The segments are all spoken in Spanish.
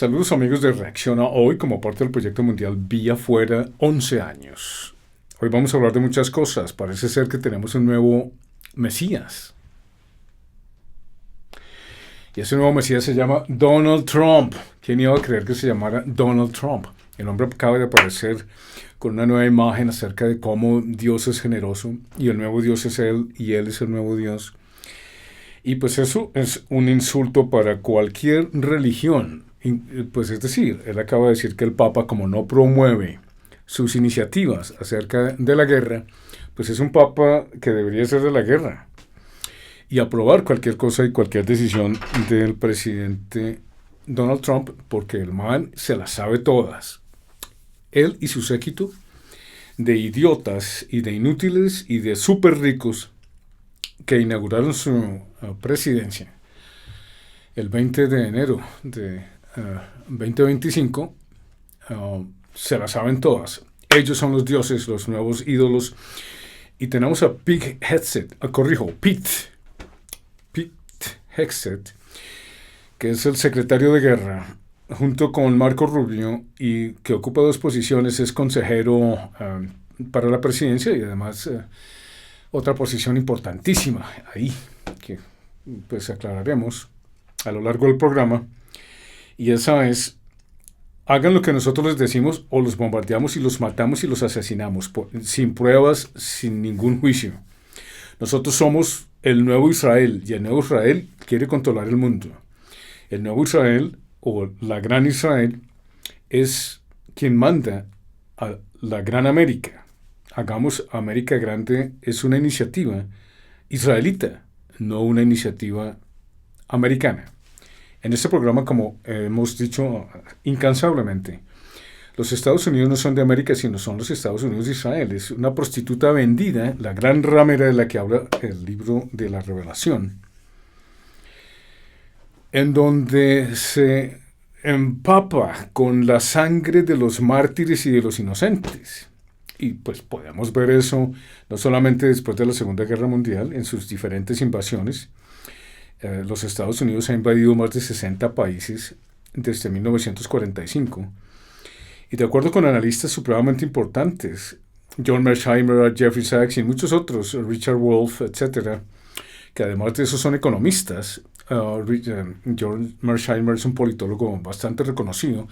Saludos amigos de Reacciona Hoy como parte del proyecto mundial Vía Fuera 11 años. Hoy vamos a hablar de muchas cosas. Parece ser que tenemos un nuevo Mesías. Y ese nuevo Mesías se llama Donald Trump. ¿Quién iba a creer que se llamara Donald Trump? El hombre acaba de aparecer con una nueva imagen acerca de cómo Dios es generoso y el nuevo Dios es Él y Él es el nuevo Dios. Y pues eso es un insulto para cualquier religión. Pues es decir, él acaba de decir que el Papa, como no promueve sus iniciativas acerca de la guerra, pues es un Papa que debería ser de la guerra y aprobar cualquier cosa y cualquier decisión del presidente Donald Trump, porque el man se las sabe todas. Él y su séquito de idiotas y de inútiles y de súper ricos que inauguraron su presidencia el 20 de enero de 2025, se la saben todas. Ellos son los dioses, los nuevos ídolos. Y tenemos a Pete Hegseth, que es el secretario de guerra, junto con Marco Rubio, y que ocupa dos posiciones, es consejero para la presidencia y además otra posición importantísima ahí, que pues aclararemos a lo largo del programa. Y esa es, hagan lo que nosotros les decimos o los bombardeamos y los matamos y los asesinamos, sin pruebas, sin ningún juicio. Nosotros somos el nuevo Israel y el nuevo Israel quiere controlar el mundo. El nuevo Israel o la gran Israel es quien manda a la gran América. Hagamos América Grande es una iniciativa israelita, no una iniciativa americana. En este programa, como hemos dicho incansablemente, los Estados Unidos no son de América, sino son los Estados Unidos de Israel. Es una prostituta vendida, la gran ramera de la que habla el libro de la Revelación, en donde se empapa con la sangre de los mártires y de los inocentes. Y pues podemos ver eso no solamente después de la Segunda Guerra Mundial, en sus diferentes invasiones. Los Estados Unidos ha invadido más de 60 países desde 1945. Y de acuerdo con analistas supremamente importantes, John Mearsheimer, Jeffrey Sachs y muchos otros, Richard Wolff, etc., que además de eso son economistas. John Mearsheimer es un politólogo bastante reconocido,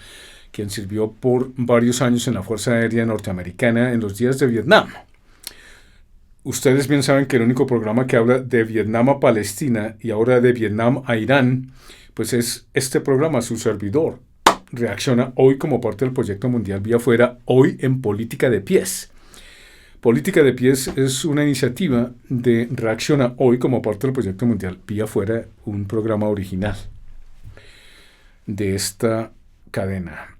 quien sirvió por varios años en la Fuerza Aérea Norteamericana en los días de Vietnam. Ustedes bien saben que el único programa que habla de Vietnam a Palestina y ahora de Vietnam a Irán, pues es este programa, su servidor. Reacciona Hoy como parte del proyecto mundial Vía Fuera, hoy en Política de Pies. Política de Pies es una iniciativa de Reacciona Hoy como parte del proyecto mundial Vía Fuera, un programa original de esta cadena.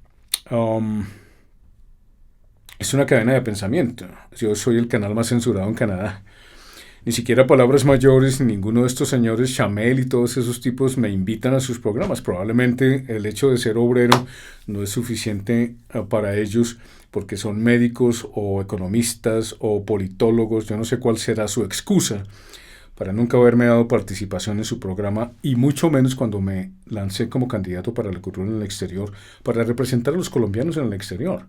Es una cadena de pensamiento. Yo soy el canal más censurado en Canadá. Ni siquiera Palabras Mayores, ni ninguno de estos señores, Chamel y todos esos tipos me invitan a sus programas. Probablemente el hecho de ser obrero no es suficiente para ellos porque son médicos o economistas o politólogos. Yo no sé cuál será su excusa para nunca haberme dado participación en su programa y mucho menos cuando me lancé como candidato para la cultura en el exterior, para representar a los colombianos en el exterior.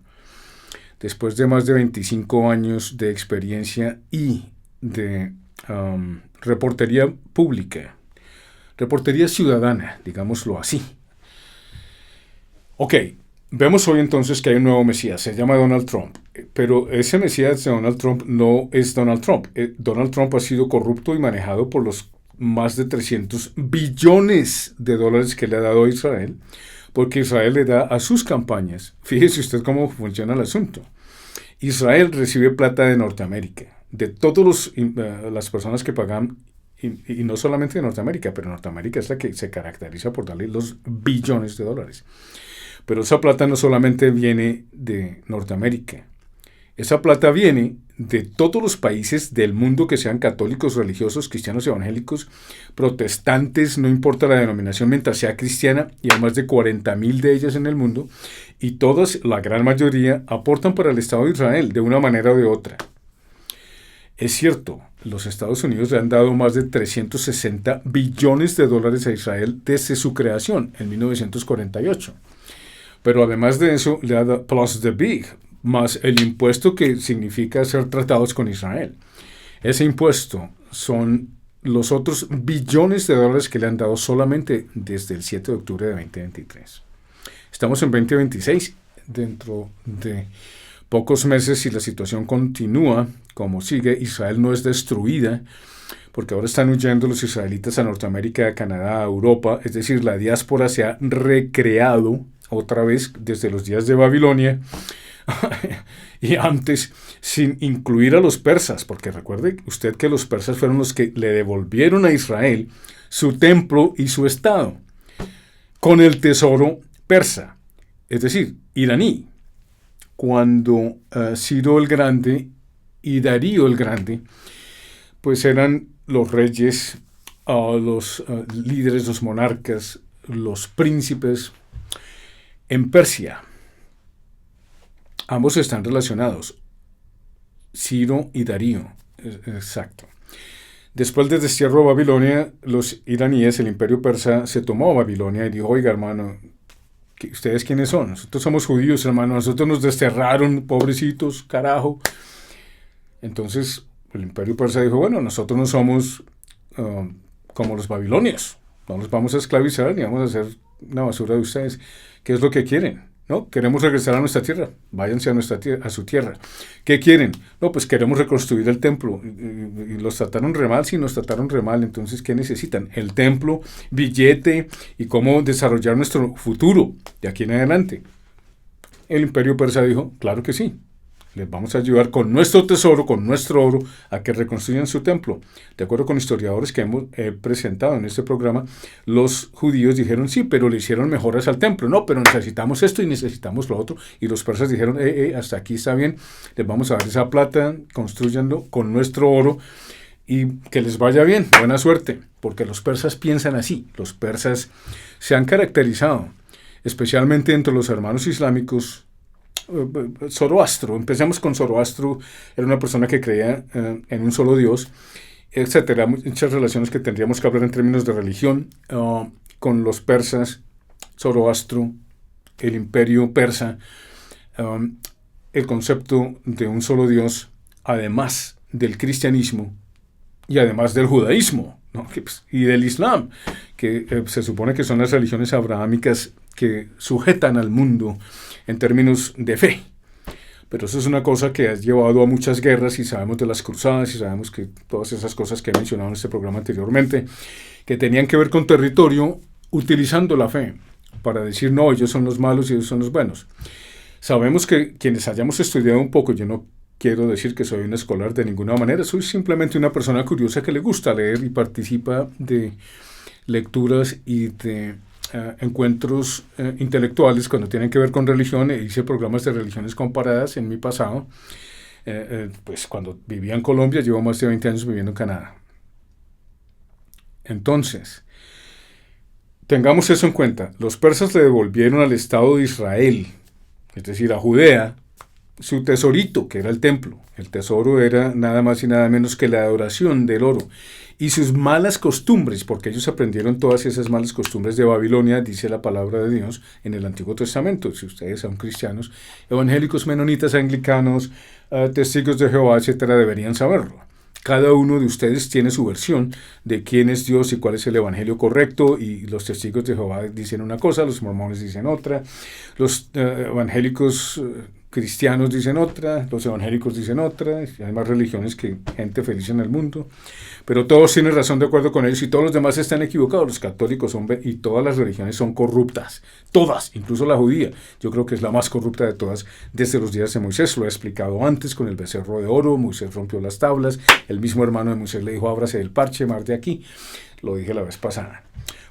Después de más de 25 años de experiencia y de reportería pública, reportería ciudadana, digámoslo así. Ok, vemos hoy entonces que hay un nuevo Mesías, se llama Donald Trump, pero ese Mesías de Donald Trump no es Donald Trump. Donald Trump ha sido corrupto y manejado por los más de 300 billones de dólares que le ha dado a Israel, porque Israel le da a sus campañas. Fíjese usted cómo funciona el asunto. Israel recibe plata de Norteamérica, de todas las personas que pagan, y no solamente de Norteamérica, pero Norteamérica es la que se caracteriza por darle los billones de dólares. Pero esa plata no solamente viene de Norteamérica, esa plata viene de todos los países del mundo que sean católicos, religiosos, cristianos, evangélicos, protestantes, no importa la denominación mientras sea cristiana, y hay más de 40,000 de ellas en el mundo, y todas, la gran mayoría, aportan para el Estado de Israel de una manera o de otra. Es cierto, los Estados Unidos le han dado más de 360 billones de dólares a Israel desde su creación en 1948. Pero además de eso, le ha dado plus the big, más el impuesto que significa hacer tratados con Israel. Ese impuesto son los otros billones de dólares que le han dado solamente desde el 7 de octubre de 2023. Estamos en 2026, dentro de pocos meses, si la situación continúa como sigue, Israel no es destruida, porque ahora están huyendo los israelitas a Norteamérica, a Canadá, a Europa, es decir, la diáspora se ha recreado otra vez desde los días de Babilonia, y antes, sin incluir a los persas, porque recuerde usted que los persas fueron los que le devolvieron a Israel su templo y su estado, con el tesoro persa, es decir, iraní. Cuando Ciro el Grande y Darío el Grande, pues eran los reyes, los líderes, los monarcas, los príncipes en Persia. Ambos están relacionados, Ciro y Darío, exacto. Después del destierro de Babilonia, los iraníes, el imperio persa, se tomó a Babilonia y dijo, oiga hermano, ¿ustedes quiénes son? Nosotros somos judíos, hermano, nosotros nos desterraron, pobrecitos, carajo. Entonces el imperio persa dijo, bueno, nosotros no somos como los babilonios, no los vamos a esclavizar ni vamos a hacer una basura de ustedes. ¿Qué es lo que quieren? ¿No? Queremos regresar a nuestra tierra, váyanse a su tierra. ¿Qué quieren? No, pues queremos reconstruir el templo. Y los trataron re mal, sí, nos trataron re mal. Entonces, ¿qué necesitan? El templo, billete y cómo desarrollar nuestro futuro de aquí en adelante. El imperio persa dijo, claro que sí. Les vamos a ayudar con nuestro tesoro, con nuestro oro, a que reconstruyan su templo. De acuerdo con historiadores que hemos presentado en este programa, los judíos dijeron, sí, pero le hicieron mejoras al templo. No, pero necesitamos esto y necesitamos lo otro. Y los persas dijeron, hasta aquí está bien, les vamos a dar esa plata, construyanlo con nuestro oro y que les vaya bien, buena suerte. Porque los persas piensan así. Los persas se han caracterizado, especialmente entre los hermanos islámicos, Zoroastro, empecemos con Zoroastro, era una persona que creía en un solo Dios, etcétera, muchas relaciones que tendríamos que hablar en términos de religión, con los persas, Zoroastro, el imperio persa, el concepto de un solo Dios, además del cristianismo y además del judaísmo, ¿no? Y del islam, que se supone que son las religiones abrahámicas que sujetan al mundo en términos de fe. Pero eso es una cosa que ha llevado a muchas guerras y sabemos de las cruzadas y sabemos que todas esas cosas que he mencionado en este programa anteriormente, que tenían que ver con territorio utilizando la fe para decir, no, ellos son los malos y ellos son los buenos. Sabemos que quienes hayamos estudiado un poco, yo no quiero decir que soy un escolar de ninguna manera, soy simplemente una persona curiosa que le gusta leer y participa de lecturas y de encuentros intelectuales cuando tienen que ver con religión. Hice programas de religiones comparadas en mi pasado, pues cuando vivía en Colombia, llevo más de 20 años viviendo en Canadá. Entonces, tengamos eso en cuenta. Los persas le devolvieron al Estado de Israel, es decir, a Judea, su tesorito, que era el templo. El tesoro era nada más y nada menos que la adoración del oro. Y sus malas costumbres, porque ellos aprendieron todas esas malas costumbres de Babilonia, dice la palabra de Dios en el Antiguo Testamento. Si ustedes son cristianos, evangélicos, menonitas, anglicanos, testigos de Jehová, etcétera, deberían saberlo. Cada uno de ustedes tiene su versión de quién es Dios y cuál es el evangelio correcto, y los testigos de Jehová dicen una cosa, los mormones dicen otra, los evangélicos cristianos dicen otra, los evangélicos dicen otra, hay más religiones que gente feliz en el mundo, pero todos tienen razón de acuerdo con ellos y todos los demás están equivocados. Los católicos y todas las religiones son corruptas, todas, incluso la judía, yo creo que es la más corrupta de todas desde los días de Moisés. Lo he explicado antes con el becerro de oro, Moisés rompió las tablas, el mismo hermano de Moisés le dijo, ábrase del parche, mar de aquí, lo dije la vez pasada.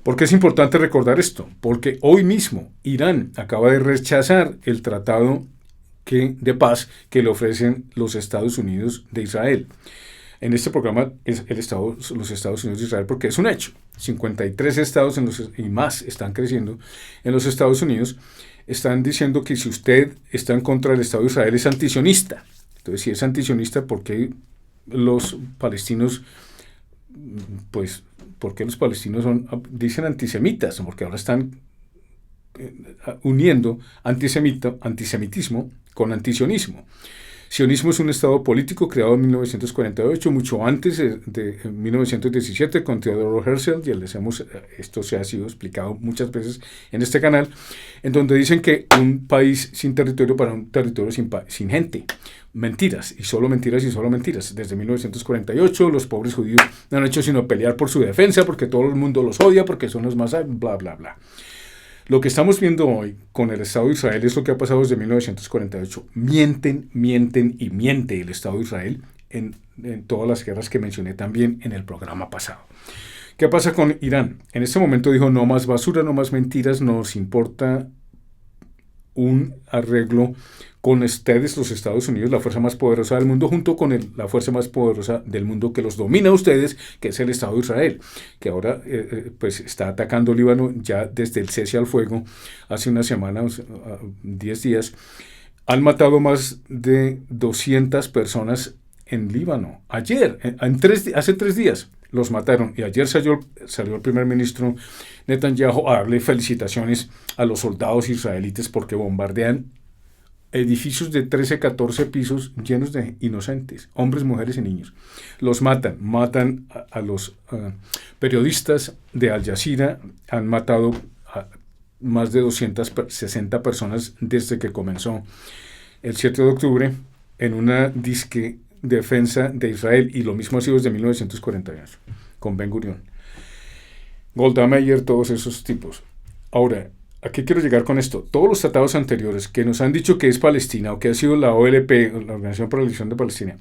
¿Por qué es importante recordar esto? Porque hoy mismo Irán acaba de rechazar el tratado de paz que le ofrecen los Estados Unidos de Israel. En este programa es los Estados Unidos de Israel porque es un hecho. 53 estados y más están creciendo en los Estados Unidos. Están diciendo que si usted está en contra del Estado de Israel es antisionista. Entonces, si es antisionista, ¿por qué los palestinos, pues, ¿por qué los palestinos dicen antisemitas? Porque ahora están uniendo antisemitismo con antisionismo. Sionismo es un estado político creado en 1948, mucho antes de 1917, con Theodore Herzl, esto se ha sido explicado muchas veces en este canal, en donde dicen que un país sin territorio para un territorio sin gente. Mentiras, y solo mentiras, y solo mentiras. Desde 1948 los pobres judíos no han hecho sino pelear por su defensa, porque todo el mundo los odia, porque son los más... bla, bla, bla. Lo que estamos viendo hoy con el Estado de Israel es lo que ha pasado desde 1948. Mienten, mienten y miente el Estado de Israel en todas las guerras que mencioné también en el programa pasado. ¿Qué pasa con Irán? En este momento dijo, no más basura, no más mentiras, nos importa un arreglo con ustedes, los Estados Unidos, la fuerza más poderosa del mundo, junto con la fuerza más poderosa del mundo que los domina a ustedes, que es el Estado de Israel, que ahora pues está atacando Líbano ya desde el cese al fuego hace una semana, 10 días. Han matado más de 200 personas en Líbano. Ayer, hace 3 días, los mataron. Y ayer salió el primer ministro Netanyahu a darle felicitaciones a los soldados israelitas porque bombardean edificios de 13, 14 pisos llenos de inocentes, hombres, mujeres y niños. Los matan a los periodistas de Al Jazeera, han matado a más de 260 personas desde que comenzó el 7 de octubre en una disque defensa de Israel, y lo mismo ha sido desde 1948 con Ben Gurión, Golda Meir, todos esos tipos. Ahora, ¿a qué quiero llegar con esto? Todos los tratados anteriores que nos han dicho que es Palestina o que ha sido la OLP, la Organización para la Liberación de Palestina,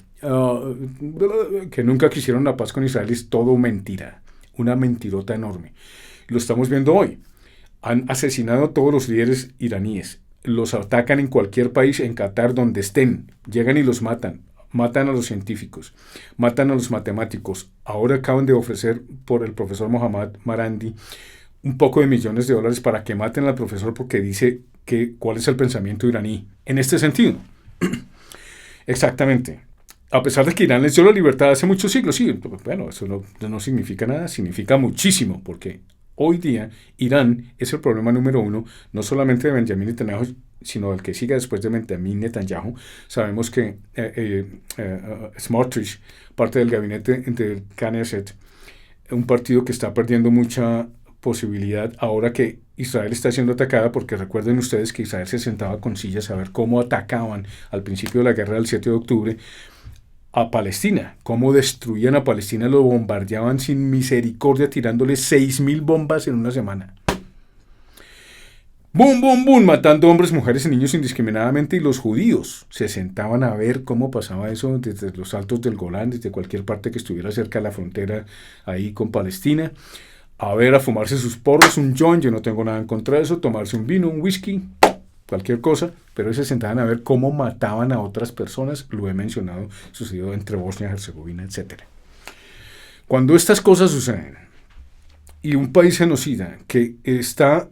que nunca quisieron la paz con Israel, es todo mentira, una mentirota enorme. Lo estamos viendo hoy. Han asesinado a todos los líderes iraníes, los atacan en cualquier país, en Qatar, donde estén, llegan y los matan. Matan a los científicos, matan a los matemáticos. Ahora acaban de ofrecer por el profesor Mohammad Marandi un poco de millones de dólares para que maten al profesor porque dice cuál es el pensamiento iraní. En este sentido, exactamente. A pesar de que Irán les dio la libertad hace muchos siglos, sí, bueno, eso no significa nada, significa muchísimo, porque hoy día Irán es el problema número 1, no solamente de Benjamin Netanyahu, sino el que siga después de Benjamin Netanyahu. Sabemos que Smotrich, parte del gabinete del Knesset, un partido que está perdiendo mucha posibilidad ahora que Israel está siendo atacada, porque recuerden ustedes que Israel se sentaba con sillas a ver cómo atacaban al principio de la guerra del 7 de octubre a Palestina, cómo destruían a Palestina, lo bombardeaban sin misericordia, tirándole 6.000 bombas en una semana. ¡Bum, bum, bum! Matando hombres, mujeres y niños indiscriminadamente, y los judíos se sentaban a ver cómo pasaba eso desde los altos del Golán, desde cualquier parte que estuviera cerca de la frontera ahí con Palestina, a fumarse sus porros, un joint, yo no tengo nada en contra de eso, tomarse un vino, un whisky, cualquier cosa, pero se sentaban a ver cómo mataban a otras personas. Lo he mencionado, sucedió entre Bosnia, Herzegovina, etc. Cuando estas cosas suceden y un país genocida que está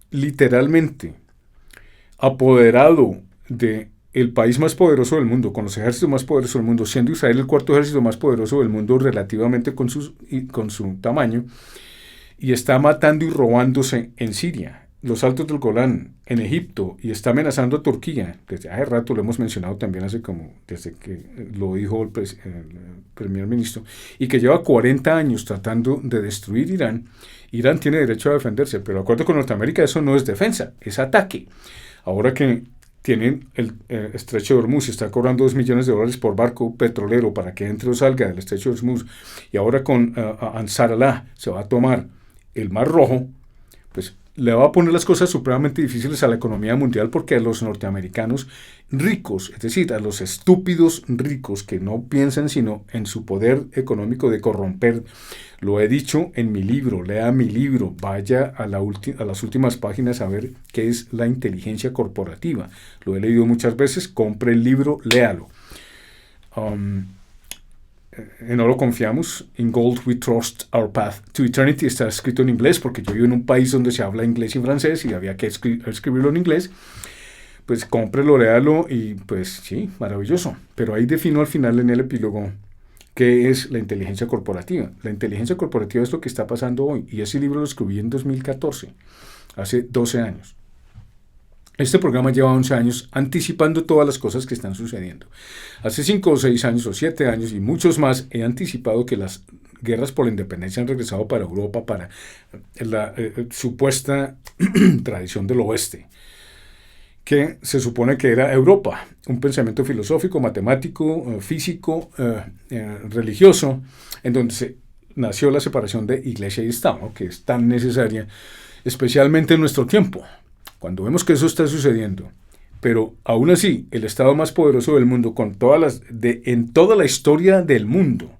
literalmente apoderado de el país más poderoso del mundo, con los ejércitos más poderosos del mundo, siendo Israel el cuarto ejército más poderoso del mundo relativamente con su tamaño, y está matando y robándose en Siria, los altos del Golán, en Egipto, y está amenazando a Turquía, desde hace rato lo hemos mencionado también, desde que lo dijo el primer ministro, y que lleva 40 años tratando de destruir Irán. Irán tiene derecho a defenderse, pero de acuerdo con Norteamérica eso no es defensa, es ataque. Ahora que tienen el estrecho de Hormuz y está cobrando $2 millones por barco petrolero para que entre o salga del estrecho de Hormuz, y ahora con Ansar Allah se va a tomar el Mar Rojo, pues le va a poner las cosas supremamente difíciles a la economía mundial, porque a los norteamericanos ricos, es decir, a los estúpidos ricos que no piensan sino en su poder económico de corromper, lo he dicho en mi libro, lea mi libro, vaya a las últimas páginas a ver qué es la inteligencia corporativa. Lo he leído muchas veces, compre el libro, léalo. En oro confiamos, in gold we trust our path to eternity, está escrito en inglés porque yo vivo en un país donde se habla inglés y francés y había que escribirlo en inglés. Pues cómprelo, léalo y pues sí, maravilloso. Pero ahí defino al final en el epílogo ¿Qué es la inteligencia corporativa? La inteligencia corporativa es lo que está pasando hoy, y ese libro lo escribí en 2014, hace 12 años. Este programa lleva 11 años anticipando todas las cosas que están sucediendo. Hace 5 o 6 años o 7 años y muchos más he anticipado que las guerras por la independencia han regresado para Europa, para la supuesta tradición del oeste, que se supone que era Europa, un pensamiento filosófico, matemático, físico, religioso, en donde nació la separación de Iglesia y Estado, que es tan necesaria, especialmente en nuestro tiempo, cuando vemos que eso está sucediendo. Pero aún así, el Estado más poderoso del mundo, en toda la historia del mundo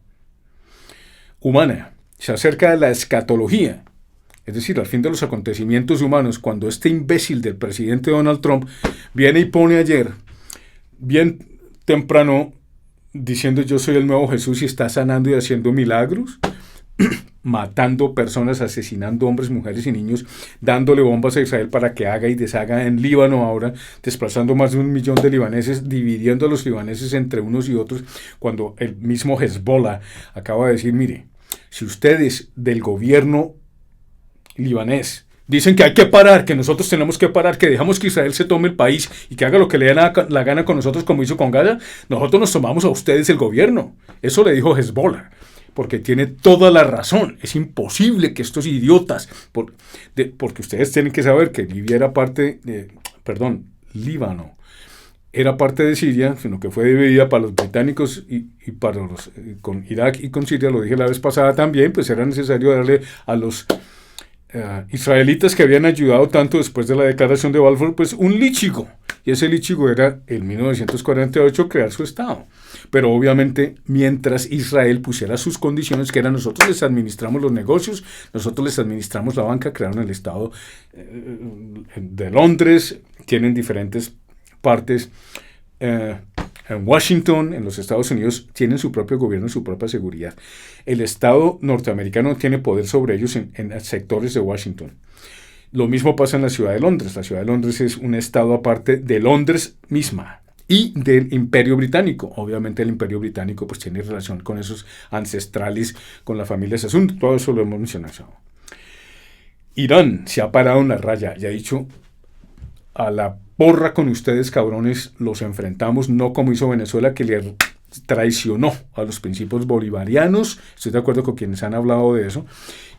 humana, se acerca de la escatología, es decir, al fin de los acontecimientos humanos, cuando este imbécil del presidente Donald Trump viene y pone ayer, bien temprano, diciendo yo soy el nuevo Jesús y está sanando y haciendo milagros, matando personas, asesinando hombres, mujeres y niños, dándole bombas a Israel para que haga y deshaga en Líbano ahora, desplazando más de 1 millón de libaneses, dividiendo a los libaneses entre unos y otros, cuando el mismo Hezbollah acaba de decir, mire, si ustedes del gobierno libanés dicen que hay que parar, que nosotros tenemos que parar, que dejamos que Israel se tome el país y que haga lo que le dé la gana con nosotros como hizo con Gaza, nosotros nos tomamos a ustedes el gobierno. Eso le dijo Hezbollah, porque tiene toda la razón. Es imposible que estos idiotas, porque ustedes tienen que saber que Líbano era parte de Siria, sino que fue dividida para los británicos y para los con Irak y con Siria, lo dije la vez pasada también, pues era necesario darle a los israelitas que habían ayudado tanto después de la declaración de Balfour, pues un lichigo. Y ese lichigo era en 1948 crear su Estado. Pero obviamente mientras Israel pusiera sus condiciones, que eran nosotros les administramos los negocios, nosotros les administramos la banca, crearon el Estado de Londres, tienen diferentes partes. En Washington, en los Estados Unidos, tienen su propio gobierno y su propia seguridad. El Estado norteamericano tiene poder sobre ellos en sectores de Washington. Lo mismo pasa en la ciudad de Londres. La ciudad de Londres es un estado aparte de Londres misma y del Imperio Británico. Obviamente el Imperio Británico pues tiene relación con esos ancestrales, con la familia Sassoon. Todo eso lo hemos mencionado. Irán se ha parado en la raya y ha dicho: a la porra con ustedes, cabrones, los enfrentamos, no como hizo Venezuela, que le traicionó a los principios bolivarianos. Estoy de acuerdo con quienes han hablado de eso,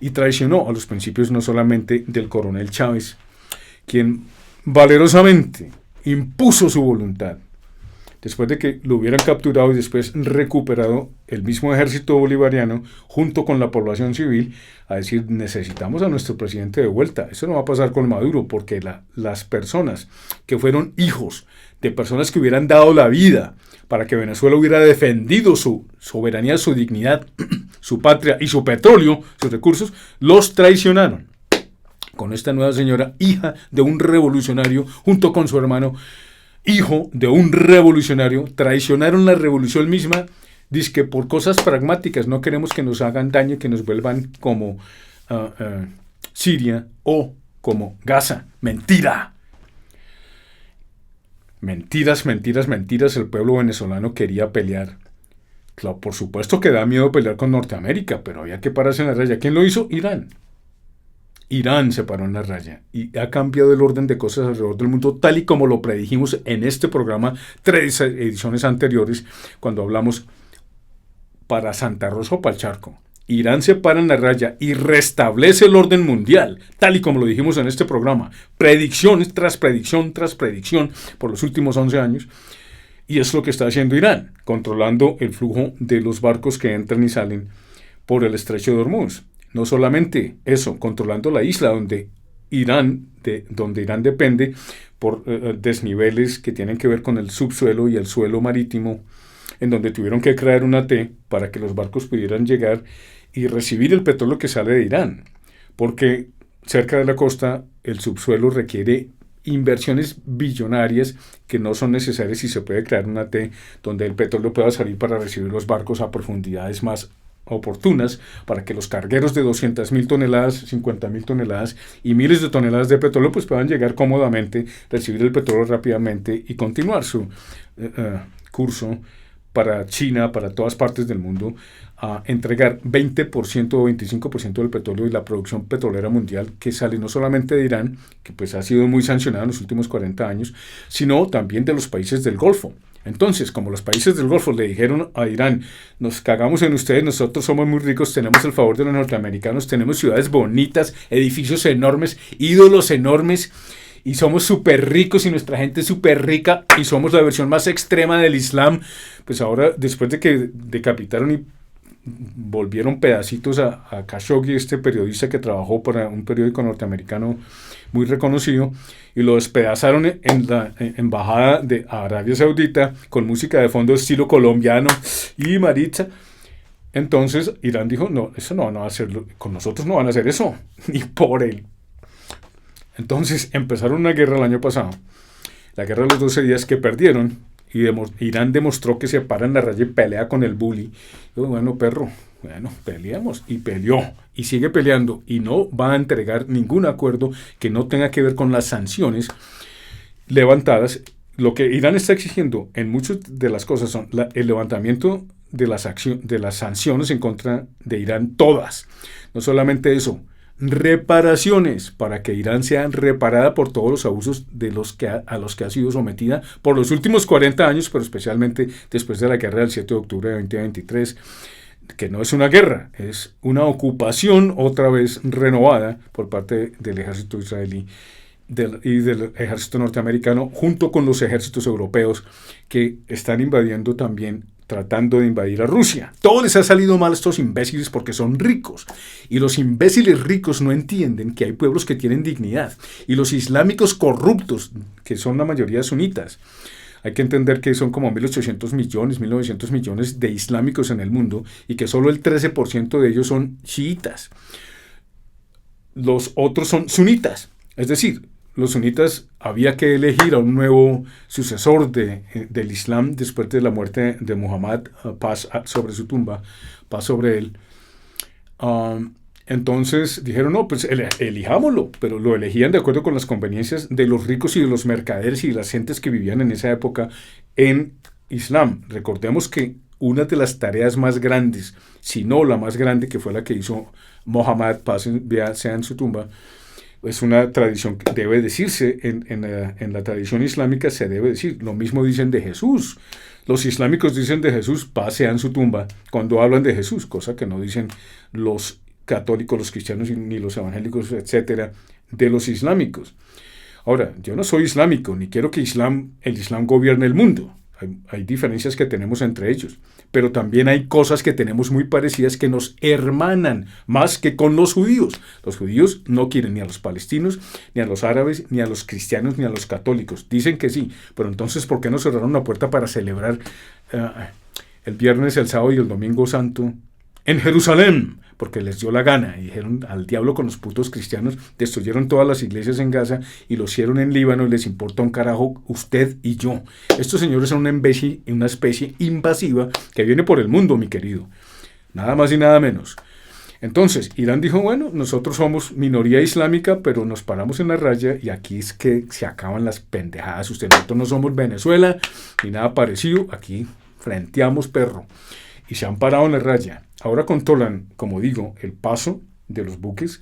y traicionó a los principios no solamente del coronel Chávez, quien valerosamente impuso su voluntad después de que lo hubieran capturado y después recuperado el mismo ejército bolivariano junto con la población civil, a decir: necesitamos a nuestro presidente de vuelta. Eso no va a pasar con Maduro, porque las personas que fueron hijos de personas que hubieran dado la vida para que Venezuela hubiera defendido su soberanía, su dignidad, su patria y su petróleo, sus recursos, los traicionaron. Con esta nueva señora, hija de un revolucionario, junto con su hermano, hijo de un revolucionario, traicionaron la revolución misma, dizque por cosas pragmáticas. No queremos que nos hagan daño y que nos vuelvan como Siria o como Gaza. ¡Mentira! Mentiras, mentiras, mentiras. El pueblo venezolano quería pelear. Claro, por supuesto que da miedo pelear con Norteamérica, pero había que pararse en la raya. ¿Quién lo hizo? Irán. Irán se paró en la raya y ha cambiado el orden de cosas alrededor del mundo, tal y como lo predijimos en este programa 3 ediciones anteriores, cuando hablamos para Santa Rosa o para el Charco. Irán se para en la raya y restablece el orden mundial, tal y como lo dijimos en este programa. Predicción tras predicción tras predicción por los últimos 11 años. Y es lo que está haciendo Irán, controlando el flujo de los barcos que entran y salen por el estrecho de Hormuz. No solamente eso, controlando la isla donde Irán depende por desniveles que tienen que ver con el subsuelo y el suelo marítimo, en donde tuvieron que crear una T para que los barcos pudieran llegar y recibir el petróleo que sale de Irán. Porque cerca de la costa el subsuelo requiere inversiones billonarias que no son necesarias si se puede crear una T donde el petróleo pueda salir para recibir los barcos a profundidades más oportunas, para que los cargueros de 200.000 toneladas, 50.000 toneladas y miles de toneladas de petróleo pues puedan llegar cómodamente, recibir el petróleo rápidamente y continuar su curso para China, para todas partes del mundo, a entregar 20% o 25% del petróleo y la producción petrolera mundial que sale no solamente de Irán, que pues ha sido muy sancionado en los últimos 40 años, sino también de los países del Golfo. Entonces, como los países del Golfo le dijeron a Irán, nos cagamos en ustedes, nosotros somos muy ricos, tenemos el favor de los norteamericanos, tenemos ciudades bonitas, edificios enormes, ídolos enormes, y somos súper ricos y nuestra gente es súper rica y somos la versión más extrema del Islam, pues ahora, después de que decapitaron y volvieron pedacitos a Khashoggi, este periodista que trabajó para un periódico norteamericano muy reconocido, y lo despedazaron en la embajada de Arabia Saudita con música de fondo estilo colombiano y Maritza. Entonces Irán dijo, no, eso no van a hacerlo, con nosotros no van a hacer eso, ni por él. Entonces empezaron una guerra el año pasado, la guerra de los 12 días que perdieron, y Irán demostró que se para en la raya y pelea con el bully. Yo, bueno, perro, bueno, peleamos, y peleó, y sigue peleando, y no va a entregar ningún acuerdo que no tenga que ver con las sanciones levantadas. Lo que Irán está exigiendo en muchas de las cosas son el levantamiento de las sanciones en contra de Irán, todas. No solamente eso, reparaciones para que Irán sea reparada por todos los abusos a los que ha sido sometida por los últimos 40 años, pero especialmente después de la guerra del 7 de octubre de 2023, que no es una guerra, es una ocupación otra vez renovada por parte del ejército israelí y del ejército norteamericano, junto con los ejércitos europeos que están invadiendo también, tratando de invadir a Rusia. Todo les ha salido mal a estos imbéciles porque son ricos. Y los imbéciles ricos no entienden que hay pueblos que tienen dignidad. Y los islámicos corruptos, que son la mayoría sunitas. Hay que entender que son como 1.800 millones, 1.900 millones de islámicos en el mundo y que solo el 13% de ellos son chiitas. Los otros son sunitas. Es decir, los sunitas había que elegir a un nuevo sucesor del Islam después de la muerte de Muhammad, paz sobre su tumba, paz sobre él. Entonces dijeron, no, pues elijámoslo, pero lo elegían de acuerdo con las conveniencias de los ricos y de los mercaderes y de las gentes que vivían en esa época en Islam. Recordemos que una de las tareas más grandes, si no la más grande, que fue la que hizo Muhammad, paz sea en su tumba, es una tradición que debe decirse, en la tradición islámica se debe decir, lo mismo dicen de Jesús. Los islámicos dicen de Jesús, paz sea en su tumba, cuando hablan de Jesús, cosa que no dicen los católicos, los cristianos ni los evangélicos, etcétera, de los islámicos. Ahora, yo no soy islámico, ni quiero que el Islam gobierne el mundo. Hay diferencias que tenemos entre ellos, pero también hay cosas que tenemos muy parecidas que nos hermanan más que con los judíos. Los judíos no quieren ni a los palestinos, ni a los árabes, ni a los cristianos, ni a los católicos. Dicen que sí, pero entonces ¿por qué no cerraron la puerta para celebrar el viernes, el sábado y el domingo santo en Jerusalén? Porque les dio la gana y dijeron al diablo con los putos cristianos, destruyeron todas las iglesias en Gaza y los hicieron en Líbano y les importa un carajo usted y yo. Estos señores son una especie invasiva que viene por el mundo, mi querido. Nada más y nada menos. Entonces, Irán dijo, bueno, nosotros somos minoría islámica, pero nos paramos en la raya y aquí es que se acaban las pendejadas. Nosotros no somos Venezuela ni nada parecido, aquí frenteamos, perro. Y se han parado en la raya. Ahora controlan, como digo, el paso de los buques,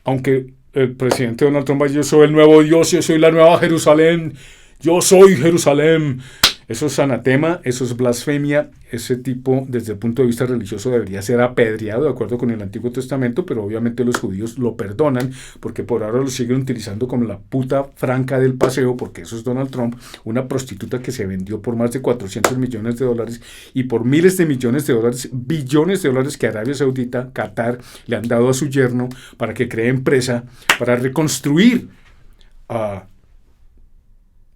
aunque el presidente Donald Trump dice, yo soy el nuevo Dios, yo soy la nueva Jerusalén, yo soy Jerusalén. Eso es anatema, eso es blasfemia. Ese tipo, desde el punto de vista religioso, debería ser apedreado de acuerdo con el Antiguo Testamento, pero obviamente los judíos lo perdonan porque por ahora lo siguen utilizando como la puta franca del paseo, porque eso es Donald Trump, una prostituta que se vendió por más de 400 millones de dólares y por miles de millones de dólares, billones de dólares que Arabia Saudita, Qatar, le han dado a su yerno para que cree empresa, para reconstruir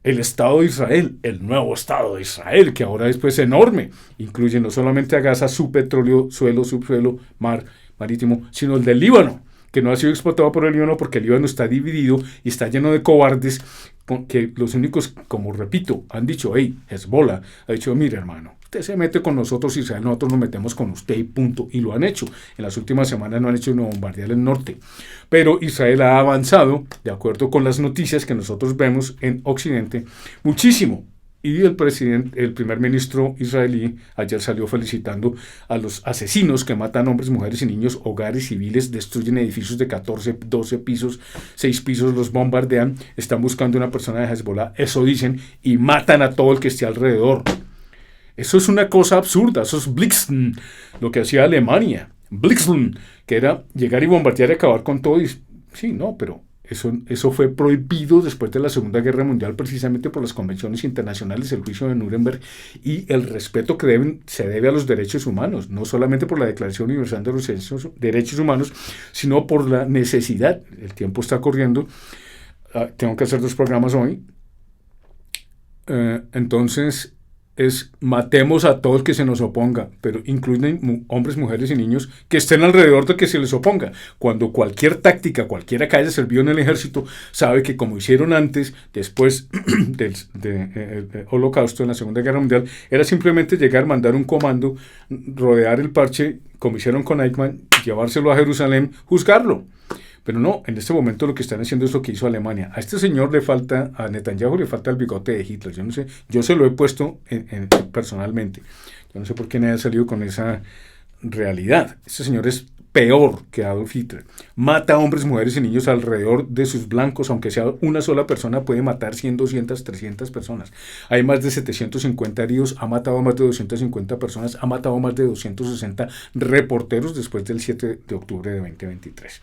el Estado de Israel, el nuevo Estado de Israel, que ahora es pues enorme, incluye no solamente a Gaza, su petróleo, suelo, subsuelo, mar, marítimo, sino el del Líbano, que no ha sido explotado por el Líbano porque el Líbano está dividido y está lleno de cobardes, que los únicos, como repito, han dicho, hey, Hezbollah, ha dicho, mire hermano, usted se mete con nosotros, Israel, nosotros nos metemos con usted y punto, y lo han hecho. En las últimas semanas no han hecho sino bombardear el norte, pero Israel ha avanzado, de acuerdo con las noticias que nosotros vemos en Occidente, muchísimo, Y el primer ministro israelí ayer salió felicitando a los asesinos que matan hombres, mujeres y niños, hogares civiles, destruyen edificios de 14, 12 pisos, 6 pisos, los bombardean, están buscando una persona de Hezbollah, eso dicen, y matan a todo el que esté alrededor. Eso es una cosa absurda, eso es Blitzen, lo que hacía Alemania. Blitzen, que era llegar y bombardear y acabar con todo. Sí, no, pero eso fue prohibido después de la Segunda Guerra Mundial precisamente por las convenciones internacionales, el juicio de Nuremberg y el respeto que se debe a los derechos humanos, no solamente por la Declaración Universal de los Derechos Humanos, sino por la necesidad. El tiempo está corriendo, tengo que hacer 2 programas hoy, entonces matemos a todo el que se nos oponga, pero incluyen hombres, mujeres y niños que estén alrededor de que se les oponga. Cuando cualquier táctica, cualquiera que haya servido en el ejército, sabe que como hicieron antes, después del Holocausto, en la Segunda Guerra Mundial, era simplemente llegar, mandar un comando, rodear el parche, como hicieron con Eichmann, llevárselo a Jerusalén, juzgarlo. Pero no, en este momento lo que están haciendo es lo que hizo Alemania. A este señor le falta, a Netanyahu le falta el bigote de Hitler. Yo no sé, yo se lo he puesto personalmente. Yo no sé por qué nadie ha salido con esa realidad. Este señor es peor que Adolf Hitler. Mata a hombres, mujeres y niños alrededor de sus blancos, aunque sea una sola persona, puede matar 100, 200, 300 personas. Hay más de 750 heridos, ha matado a más de 250 personas, ha matado a más de 260 reporteros después del 7 de octubre de 2023.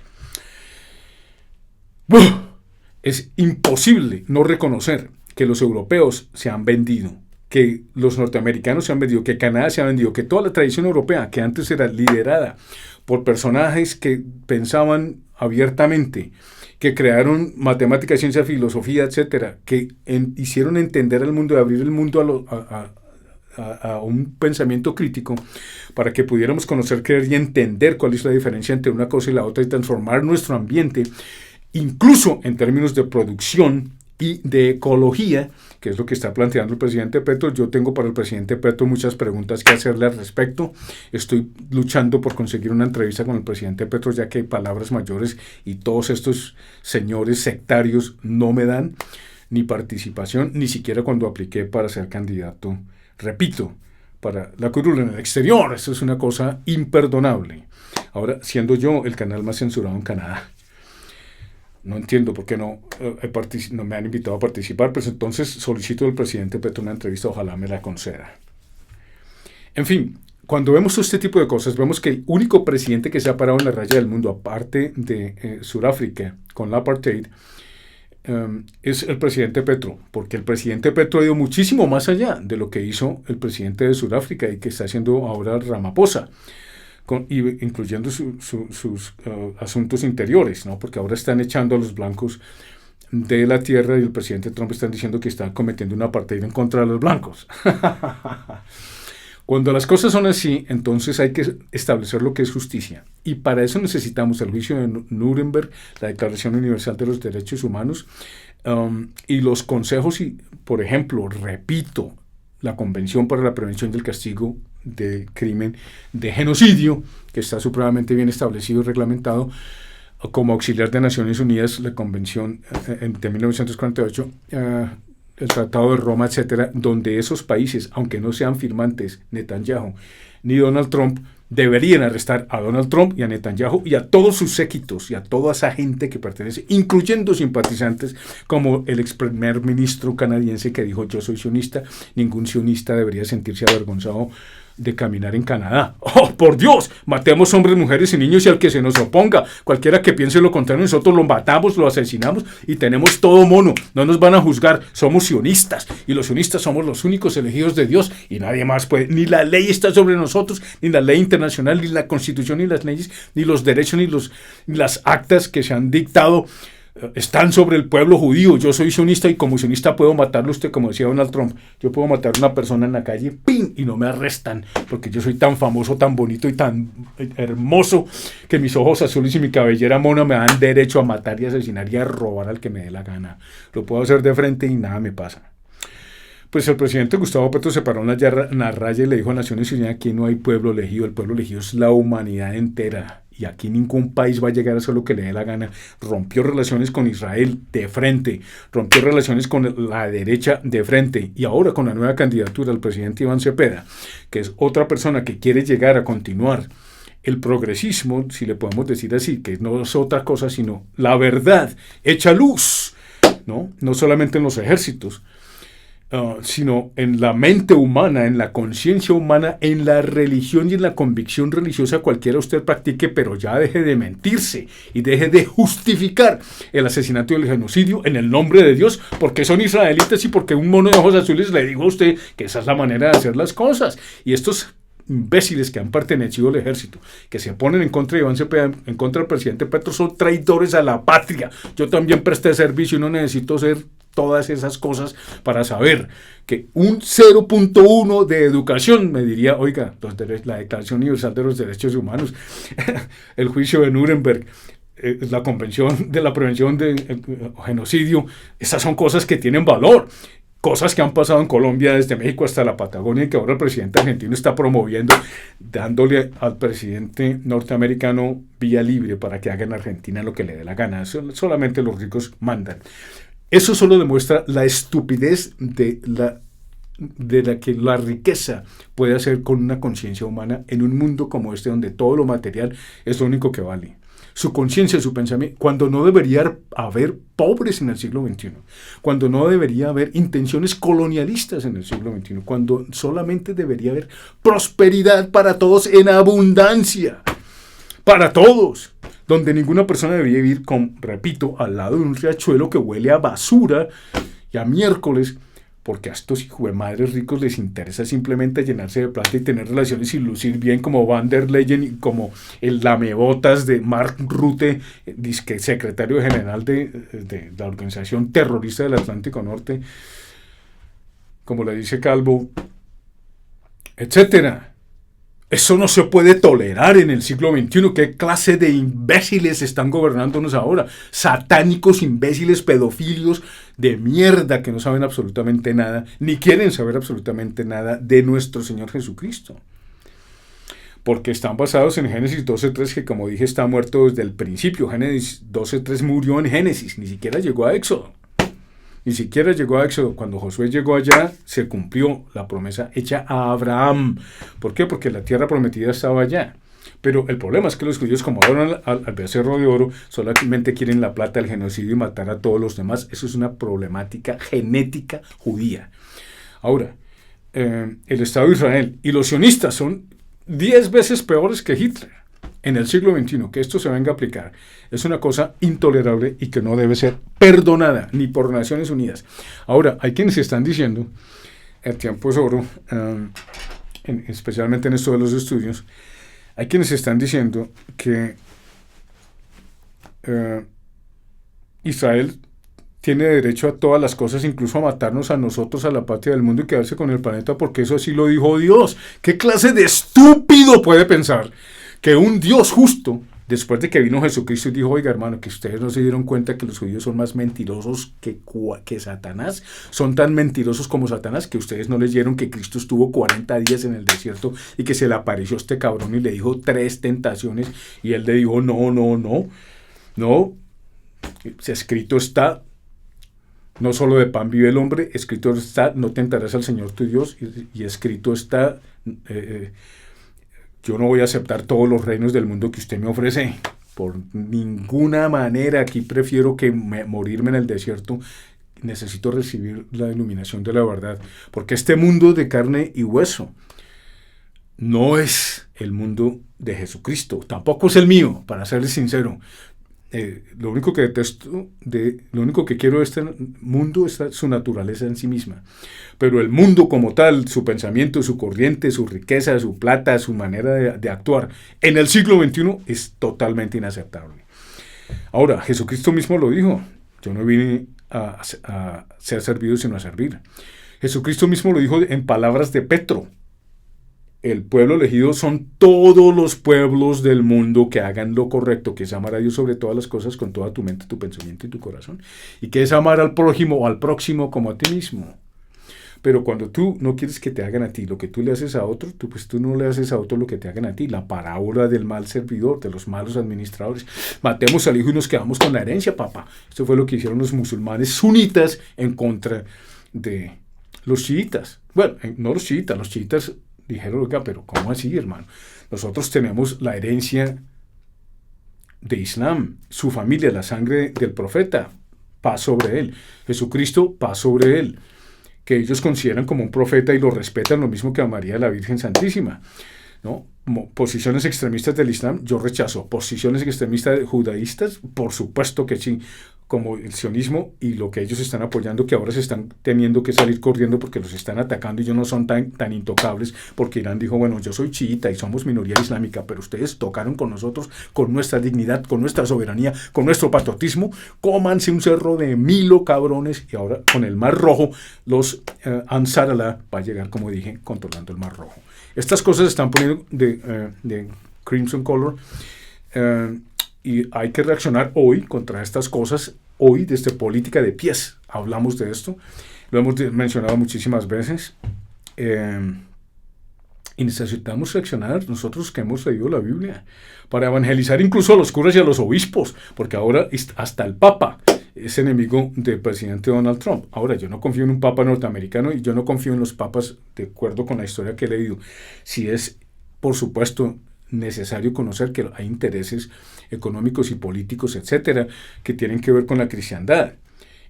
Es imposible no reconocer que los europeos se han vendido, que los norteamericanos se han vendido, que Canadá se ha vendido, que toda la tradición europea, que antes era liderada por personajes que pensaban abiertamente, que crearon matemática, ciencia, filosofía, etcétera, que hicieron entender al mundo y abrir el mundo a un pensamiento crítico para que pudiéramos conocer, creer y entender cuál es la diferencia entre una cosa y la otra y transformar nuestro ambiente, incluso en términos de producción y de ecología, que es lo que está planteando el presidente Petro. Yo tengo para el presidente Petro muchas preguntas que hacerle al respecto. Estoy luchando por conseguir una entrevista con el presidente Petro, ya que palabras mayores y todos estos señores sectarios no me dan ni participación, ni siquiera cuando apliqué para ser candidato, repito, para la curul en el exterior. Eso es una cosa imperdonable. Ahora, siendo yo el canal más censurado en Canadá. No entiendo por qué no me han invitado a participar, pues entonces solicito al presidente Petro una entrevista, ojalá me la conceda. En fin, cuando vemos este tipo de cosas, vemos que el único presidente que se ha parado en la raya del mundo, aparte de Sudáfrica, con la apartheid, es el presidente Petro, porque el presidente Petro ha ido muchísimo más allá de lo que hizo el presidente de Sudáfrica y que está haciendo ahora Ramaphosa, incluyendo sus asuntos interiores, ¿no? Porque ahora están echando a los blancos de la tierra y el presidente Trump está diciendo que está cometiendo una apartheid en contra de los blancos. Cuando las cosas son así, entonces hay que establecer lo que es justicia. Y para eso necesitamos el juicio de Nuremberg, la Declaración Universal de los Derechos Humanos, y los consejos, y, por ejemplo, repito, la Convención para la Prevención del Castigo de Crimen de Genocidio, que está supremamente bien establecido y reglamentado como auxiliar de Naciones Unidas, la Convención de 1948, el Tratado de Roma, etcétera, donde esos países, aunque no sean firmantes Netanyahu ni Donald Trump, deberían arrestar a Donald Trump y a Netanyahu y a todos sus séquitos y a toda esa gente que pertenece, incluyendo simpatizantes como el ex primer ministro canadiense que dijo: yo soy sionista, ningún sionista debería sentirse avergonzado de caminar en Canadá. ¡Oh, por Dios! Matemos hombres, mujeres y niños y al que se nos oponga. Cualquiera que piense lo contrario, nosotros lo matamos, lo asesinamos y tenemos todo mono. No nos van a juzgar. Somos sionistas y los sionistas somos los únicos elegidos de Dios y nadie más puede. Ni la ley está sobre nosotros, ni la ley internacional, ni la constitución, ni las leyes, ni los derechos, ni las actas que se han dictado están sobre el pueblo judío. Yo soy sionista y como sionista puedo matarlo usted, como decía Donald Trump. Yo puedo matar a una persona en la calle, ¡ping!, y no me arrestan, porque yo soy tan famoso, tan bonito y tan hermoso que mis ojos azules y mi cabellera mona me dan derecho a matar y asesinar y a robar al que me dé la gana. Lo puedo hacer de frente y nada me pasa. Pues el presidente Gustavo Petro se paró en la raya y le dijo a Naciones Unidas: aquí no hay pueblo elegido, el pueblo elegido es la humanidad entera. y aquí ningún país va a llegar a hacer lo que le dé la gana. Rompió relaciones con Israel de frente, rompió relaciones con la derecha de frente, y ahora con la nueva candidatura del presidente Iván Cepeda, que es otra persona que quiere llegar a continuar el progresismo, si le podemos decir así, que no es otra cosa sino la verdad hecha luz, no solamente en los ejércitos, sino en la mente humana, en la conciencia humana, en la religión y en la convicción religiosa cualquiera usted practique, pero ya deje de mentirse y deje de justificar el asesinato y el genocidio en el nombre de Dios, porque son israelitas y porque un mono de ojos azules le dijo a usted que esa es la manera de hacer las cosas. Y estos imbéciles que han pertenecido al ejército, que se ponen en contra de Iván Cepeda, en contra del presidente Petro, son traidores a la patria. Yo también presté servicio y no necesito ser todas esas cosas para saber que un 0.1 de educación me diría, oiga, la Declaración Universal de los Derechos Humanos, el juicio de Nuremberg, la Convención de la Prevención del Genocidio, esas son cosas que tienen valor. Cosas que han pasado en Colombia desde México hasta la Patagonia y que ahora el presidente argentino está promoviendo, dándole al presidente norteamericano vía libre para que haga en Argentina lo que le dé la gana. Solamente los ricos mandan. Eso solo demuestra la estupidez de la que la riqueza puede hacer con una conciencia humana en un mundo como este, donde todo lo material es lo único que vale. Su conciencia, su pensamiento, cuando no debería haber pobres en el siglo XXI, cuando no debería haber intenciones colonialistas en el siglo XXI, cuando solamente debería haber prosperidad para todos en abundancia, para todos, donde ninguna persona debería vivir, repito, al lado de un riachuelo que huele a basura y a miércoles, porque a estos hijuemadres ricos les interesa simplemente llenarse de plata y tener relaciones y lucir bien, como Van der Leyen y como el lamebotas de Mark Rutte, secretario general de la organización terrorista del Atlántico Norte, como le dice Calvo, etcétera. Eso no se puede tolerar en el siglo XXI. ¿Qué clase de imbéciles están gobernándonos ahora? Satánicos, imbéciles, pedofilios de mierda que no saben absolutamente nada, ni quieren saber absolutamente nada de nuestro Señor Jesucristo. Porque están basados en Génesis 12.3, que como dije está muerto desde el principio. Génesis 12.3 murió en Génesis, ni siquiera llegó a Éxodo. Ni siquiera llegó a Éxodo. Cuando Josué llegó allá, se cumplió la promesa hecha a Abraham. ¿Por qué? Porque la tierra prometida estaba allá. Pero el problema es que los judíos, como adoran al becerro de oro, solamente quieren la plata, el genocidio y matar a todos los demás. Eso es una problemática genética judía. Ahora, el Estado de Israel y los sionistas son 10 veces peores que Hitler en el siglo XXI. Que esto se venga a aplicar es una cosa intolerable y que no debe ser perdonada ni por Naciones Unidas. Ahora, hay quienes están diciendo, el tiempo es oro, especialmente en esto de los estudios, hay quienes están diciendo que Israel tiene derecho a todas las cosas, incluso a matarnos a nosotros, a la patria del mundo, y quedarse con el planeta, porque eso así lo dijo Dios. ¿Qué clase de estúpido puede pensar que un Dios justo, después de que vino Jesucristo y dijo, oiga hermano, que ustedes no se dieron cuenta que los judíos son más mentirosos que Satanás, son tan mentirosos como Satanás, que ustedes no leyeron que Cristo estuvo 40 días en el desierto y que se le apareció este cabrón y le dijo 3 tentaciones y él le dijo, no, escrito está, no solo de pan vive el hombre, escrito está, no tentarás al Señor tu Dios, y escrito está, yo no voy a aceptar todos los reinos del mundo que usted me ofrece. Por ninguna manera. Aquí prefiero que morirme en el desierto. Necesito recibir la iluminación de la verdad. Porque este mundo de carne y hueso no es el mundo de Jesucristo. Tampoco es el mío, para serles sincero. Lo único que detesto, lo único que quiero de este mundo es su naturaleza en sí misma. Pero el mundo como tal, su pensamiento, su corriente, su riqueza, su plata, su manera de actuar en el siglo XXI es totalmente inaceptable. Ahora, Jesucristo mismo lo dijo, yo no vine a ser servido sino a servir. Jesucristo mismo lo dijo en palabras de Petro. El pueblo elegido son todos los pueblos del mundo que hagan lo correcto, que es amar a Dios sobre todas las cosas con toda tu mente, tu pensamiento y tu corazón, y que es amar al prójimo o al próximo como a ti mismo. Pero cuando tú no quieres que te hagan a ti lo que tú le haces a otro, pues tú no le haces a otro lo que te hagan a ti. La parábola del mal servidor, de los malos administradores. Matemos al hijo y nos quedamos con la herencia, papá. Esto fue lo que hicieron los musulmanes sunitas en contra de los chiitas. Bueno, no los chiitas dijeron, oiga, pero ¿cómo así, hermano? Nosotros tenemos la herencia de Islam, su familia, la sangre del profeta, paz sobre él. Jesucristo, paz sobre él. Que ellos consideran como un profeta y lo respetan lo mismo que a María la Virgen Santísima, ¿no? Posiciones extremistas del Islam, yo rechazo. Posiciones extremistas judaístas, por supuesto que sí, como el sionismo y lo que ellos están apoyando, que ahora se están teniendo que salir corriendo porque los están atacando y ellos no son tan intocables, porque Irán dijo, bueno, yo soy chiita y somos minoría islámica, pero ustedes tocaron con nosotros, con nuestra dignidad, con nuestra soberanía, con nuestro patriotismo, cómanse un cerro de Milo, cabrones, y ahora con el Mar Rojo, los Ansar Allah va a llegar, como dije, controlando el Mar Rojo. Estas cosas se están poniendo de Crimson Color, y hay que reaccionar hoy contra estas cosas, hoy desde política de pies. Hablamos de esto, lo hemos mencionado muchísimas veces, y necesitamos reaccionar nosotros que hemos leído la Biblia para evangelizar incluso a los curas y a los obispos, porque ahora hasta el Papa es enemigo del presidente Donald Trump. Ahora, yo no confío en un papa norteamericano y yo no confío en los papas de acuerdo con la historia que he leído. Si es, por supuesto, necesario conocer que hay intereses económicos y políticos, etcétera, que tienen que ver con la cristiandad,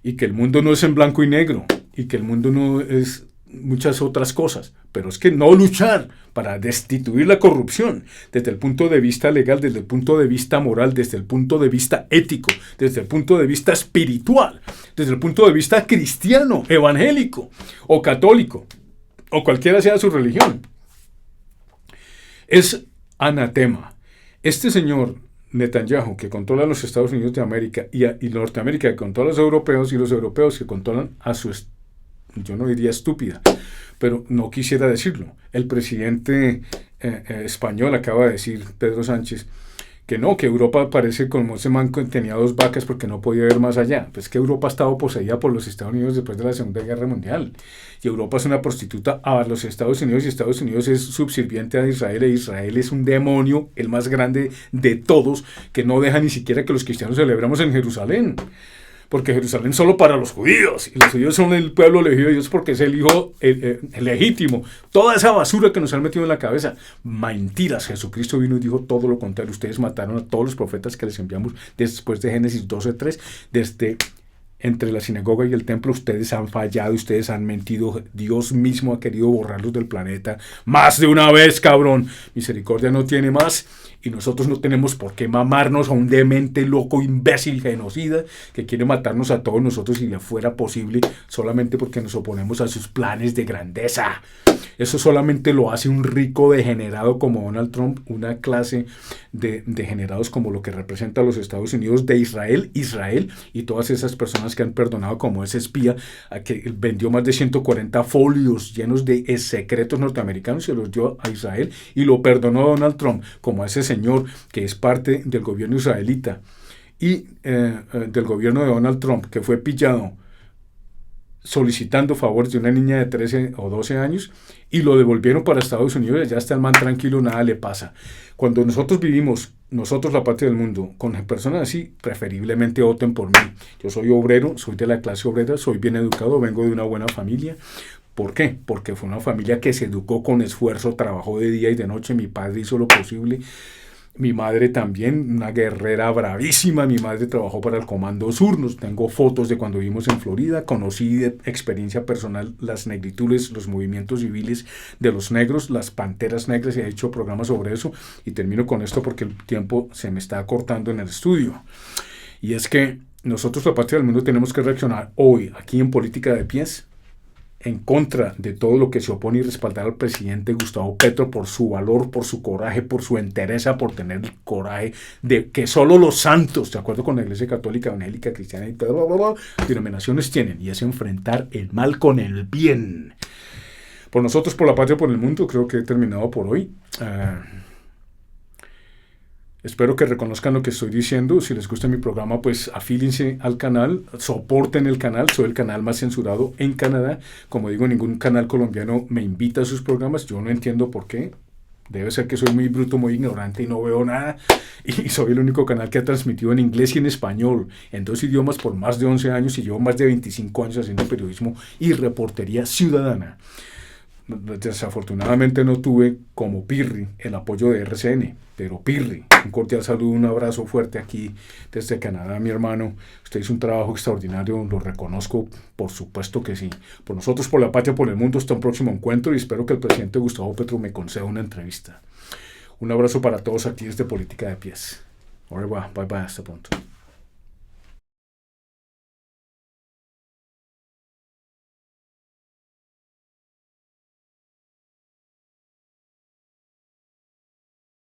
y que el mundo no es en blanco y negro, y que el mundo no es muchas otras cosas, pero es que no luchar para destituir la corrupción desde el punto de vista legal, desde el punto de vista moral, desde el punto de vista ético, desde el punto de vista espiritual, desde el punto de vista cristiano, evangélico o católico, o cualquiera sea su religión, es anatema. Este señor Netanyahu, que controla los Estados Unidos de América, y Norteamérica, que controla a los europeos, y los europeos que controlan a su yo no diría estúpida, pero no quisiera decirlo. El presidente español acaba de decir, Pedro Sánchez, que no, que Europa parece como ese man que tenía 2 vacas porque no podía ver más allá. Pues que Europa ha estado poseída por los Estados Unidos después de la Segunda Guerra Mundial. Y Europa es una prostituta a los Estados Unidos, y Estados Unidos es subserviente a Israel, e Israel es un demonio, el más grande de todos, que no deja ni siquiera que los cristianos celebramos en Jerusalén. Porque Jerusalén es solo para los judíos, y los judíos son el pueblo elegido de Dios porque es el hijo legítimo. Toda esa basura que nos han metido en la cabeza, mentiras. Jesucristo vino y dijo todo lo contrario. Ustedes mataron a todos los profetas que les enviamos después de Génesis 12:3, desde entre la sinagoga y el templo. Ustedes han fallado, ustedes han mentido. Dios mismo ha querido borrarlos del planeta más de una vez, cabrón. Misericordia no tiene más, y nosotros no tenemos por qué mamarnos a un demente, loco, imbécil, genocida que quiere matarnos a todos nosotros si le fuera posible, solamente porque nos oponemos a sus planes de grandeza. Eso solamente lo hace un rico degenerado como Donald Trump, una clase de degenerados como lo que representa a los Estados Unidos de Israel y todas esas personas que han perdonado, como ese espía que vendió más de 140 folios llenos de secretos norteamericanos, se los dio a Israel y lo perdonó Donald Trump, como a ese señor que es parte del gobierno israelita y del gobierno de Donald Trump, que fue pillado solicitando favores de una niña de 13 o 12 años y lo devolvieron para Estados Unidos, y allá está el man tranquilo, nada le pasa. Cuando nosotros vivimos, nosotros la patria del mundo, con personas así, preferiblemente voten por mí. Yo soy obrero, soy de la clase obrera, soy bien educado, vengo de una buena familia. ¿Por qué? Porque fue una familia que se educó con esfuerzo, trabajó de día y de noche, mi padre hizo lo posible. Mi madre también, una guerrera bravísima. Mi madre trabajó para el Comando Sur. Tengo fotos de cuando vivimos en Florida. Conocí de experiencia personal las negritudes, los movimientos civiles de los negros, las panteras negras, y he hecho programas sobre eso. Y termino con esto porque el tiempo se me está cortando en el estudio. Y es que nosotros, la patria del mundo, tenemos que reaccionar hoy, aquí en Política de Pies, en contra de todo lo que se opone, y respaldar al presidente Gustavo Petro por su valor, por su coraje, por su entereza, por tener el coraje de que solo los santos, de acuerdo con la Iglesia Católica, Evangélica, Cristiana y denominaciones tienen, y es enfrentar el mal con el bien. Por nosotros, por la patria, por el mundo, creo que he terminado por hoy. Espero que reconozcan lo que estoy diciendo. Si les gusta mi programa, pues afílense al canal, soporten el canal. Soy el canal más censurado en Canadá. Como digo, ningún canal colombiano me invita a sus programas. Yo no entiendo por qué. Debe ser que soy muy bruto, muy ignorante y no veo nada. Y soy el único canal que ha transmitido en inglés y en español, en dos idiomas por más de 11 años y llevo más de 25 años haciendo periodismo y reportería ciudadana. Desafortunadamente no tuve como Pirri el apoyo de RCN, pero Pirri, un cordial saludo, un abrazo fuerte aquí desde Canadá, mi hermano. Usted hizo un trabajo extraordinario, lo reconozco, por supuesto que sí. Por nosotros, por la patria, por el mundo, hasta un próximo encuentro y espero que el presidente Gustavo Petro me conceda una entrevista. Un abrazo para todos aquí desde Política de Pies. Au revoir, bye bye, hasta pronto.